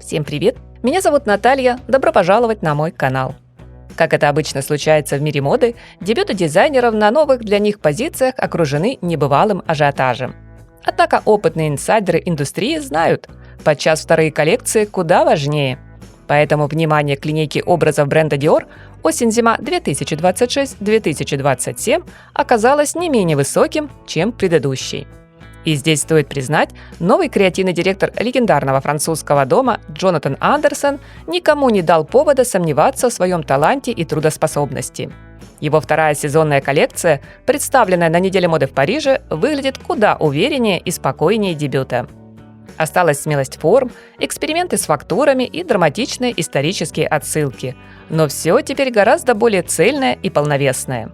Всем привет! Меня зовут Наталья, добро пожаловать на мой канал. Как это обычно случается в мире моды, дебюты дизайнеров на новых для них позициях окружены небывалым ажиотажем. Однако опытные инсайдеры индустрии знают, подчас вторые коллекции куда важнее. Поэтому внимание к линейке образов бренда Dior осень-зима 2026-2027 оказалось не менее высоким, чем предыдущий. И здесь стоит признать, новый креативный директор легендарного французского дома Джонатан Андерсон никому не дал повода сомневаться в своем таланте и трудоспособности. Его вторая сезонная коллекция, представленная на неделе моды в Париже, выглядит куда увереннее и спокойнее дебюта. Осталась смелость форм, эксперименты с фактурами и драматичные исторические отсылки. Но все теперь гораздо более цельное и полновесное.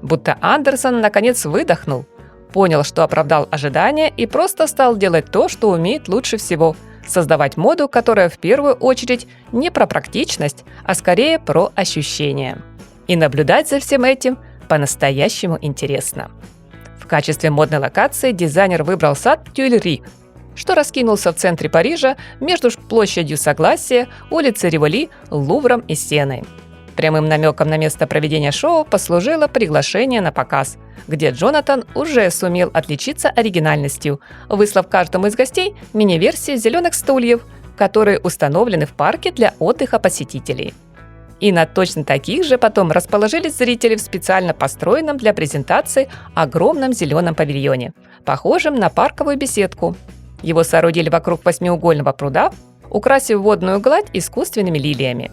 Будто Андерсон наконец выдохнул, понял, что оправдал ожидания и просто стал делать то, что умеет лучше всего – создавать моду, которая в первую очередь не про практичность, а скорее про ощущения. И наблюдать за всем этим по-настоящему интересно. В качестве модной локации дизайнер выбрал сад Тюильри, что раскинулся в центре Парижа между площадью Согласия, улицей Риволи, Лувром и Сеной. Прямым намеком на место проведения шоу послужило приглашение на показ, где Джонатан уже сумел отличиться оригинальностью, выслав каждому из гостей мини-версии зеленых стульев, которые установлены в парке для отдыха посетителей. И на точно таких же потом расположились зрители в специально построенном для презентации огромном зеленом павильоне, похожем на парковую беседку. Его соорудили вокруг восьмиугольного пруда, украсив водную гладь искусственными лилиями.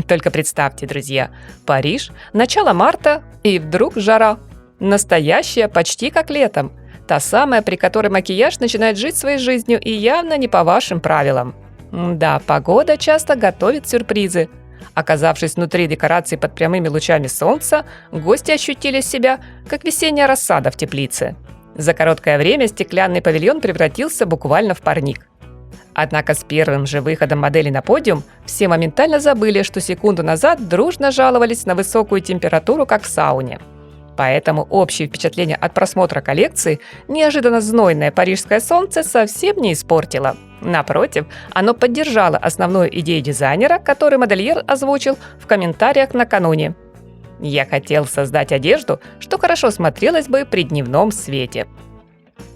Только представьте, друзья, Париж, начало марта, и вдруг жара. Настоящая, почти как летом. Та самая, при которой макияж начинает жить своей жизнью и явно не по вашим правилам. Да, погода часто готовит сюрпризы. Оказавшись внутри декораций под прямыми лучами солнца, гости ощутили себя, как весенняя рассада в теплице. За короткое время стеклянный павильон превратился буквально в парник. Однако с первым же выходом модели на подиум все моментально забыли, что секунду назад дружно жаловались на высокую температуру, как в сауне. Поэтому общее впечатление от просмотра коллекции неожиданно знойное парижское солнце совсем не испортило. Напротив, оно поддержало основную идею дизайнера, который модельер озвучил в комментариях накануне. «Я хотел создать одежду, что хорошо смотрелось бы при дневном свете».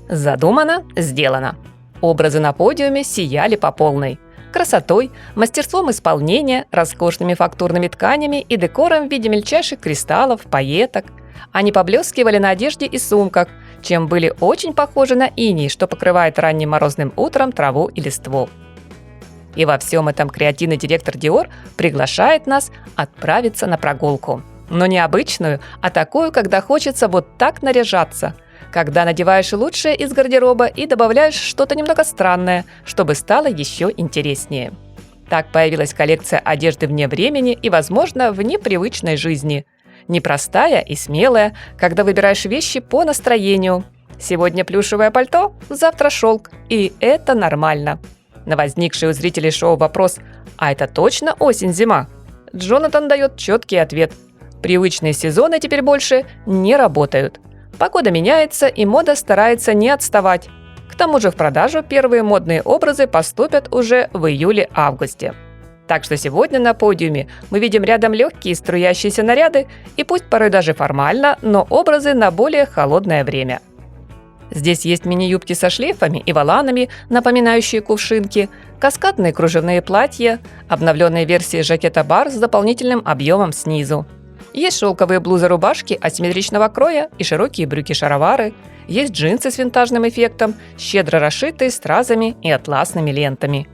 Задумано, сделано. Образы на подиуме сияли по полной. Красотой, мастерством исполнения, роскошными фактурными тканями и декором в виде мельчайших кристаллов, пайеток. Они поблескивали на одежде и сумках, чем были очень похожи на иней, что покрывает ранним морозным утром траву и листву. И во всем этом креативный директор Dior приглашает нас отправиться на прогулку. Но не обычную, а такую, когда хочется вот так наряжаться – когда надеваешь лучшее из гардероба и добавляешь что-то немного странное, чтобы стало еще интереснее. Так появилась коллекция одежды вне времени и, возможно, в непривычной жизни. Непростая и смелая, когда выбираешь вещи по настроению. Сегодня плюшевое пальто, завтра шелк, и это нормально. На возникший у зрителей шоу вопрос «А это точно осень-зима?» Джонатан дает четкий ответ. Привычные сезоны теперь больше не работают. Погода меняется, и мода старается не отставать. К тому же в продажу первые модные образы поступят уже в июле-августе. Так что сегодня на подиуме мы видим рядом легкие струящиеся наряды и пусть порой даже формально, но образы на более холодное время. Здесь есть мини-юбки со шлейфами и воланами, напоминающие кувшинки, каскадные кружевные платья, обновленные версии жакета-бар с дополнительным объемом снизу. Есть шелковые блузы-рубашки асимметричного кроя и широкие брюки-шаровары. Есть джинсы с винтажным эффектом, щедро расшитые стразами и атласными лентами.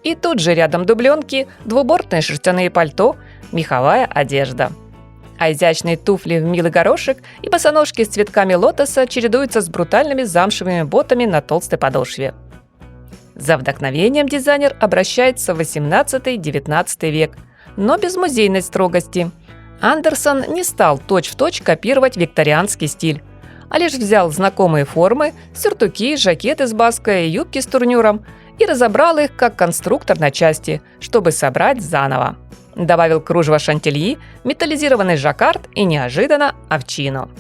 И тут же рядом дубленки, двубортные шерстяные пальто, меховая одежда. А изящные туфли в милый горошек и босоножки с цветками лотоса чередуются с брутальными замшевыми ботами на толстой подошве. За вдохновением дизайнер обращается в 18-19 век, но без музейной строгости. Андерсон не стал точь-в-точь копировать викторианский стиль, а лишь взял знакомые формы, сюртуки, жакеты с баской и юбки с турнюром и разобрал их как конструктор на части, чтобы собрать заново. Добавил кружево шантильи, металлизированный жаккард и неожиданно овчину.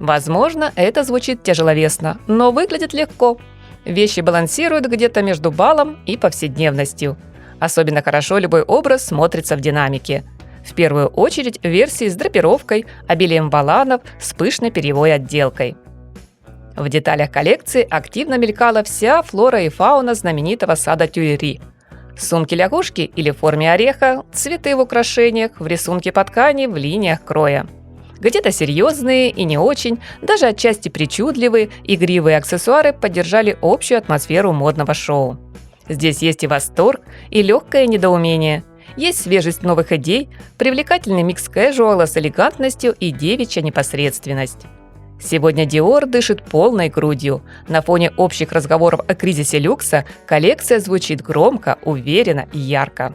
Возможно, это звучит тяжеловесно, но выглядит легко. Вещи балансируют где-то между балом и повседневностью. Особенно хорошо любой образ смотрится в динамике. В первую очередь версии с драпировкой, обилием воланов, с пышной перьевой отделкой. В деталях коллекции активно мелькала вся флора и фауна знаменитого сада Тюильри. Сумки-лягушки или в форме ореха, цветы в украшениях, в рисунке по ткани, в линиях кроя. Где-то серьезные и не очень, даже отчасти причудливые, игривые аксессуары поддержали общую атмосферу модного шоу. Здесь есть и восторг, и легкое недоумение. Есть свежесть новых идей, привлекательный микс кэжуала с элегантностью и девичья непосредственность. Сегодня Dior дышит полной грудью. На фоне общих разговоров о кризисе люкса коллекция звучит громко, уверенно и ярко.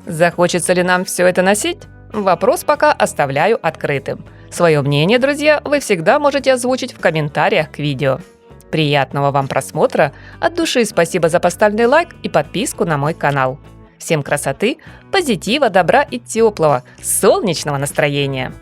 Захочется ли нам все это носить? Вопрос пока оставляю открытым. Свое мнение, друзья, вы всегда можете озвучить в комментариях к видео. Приятного вам просмотра, от души спасибо за поставленный лайк и подписку на мой канал. Всем красоты, позитива, добра и теплого, солнечного настроения!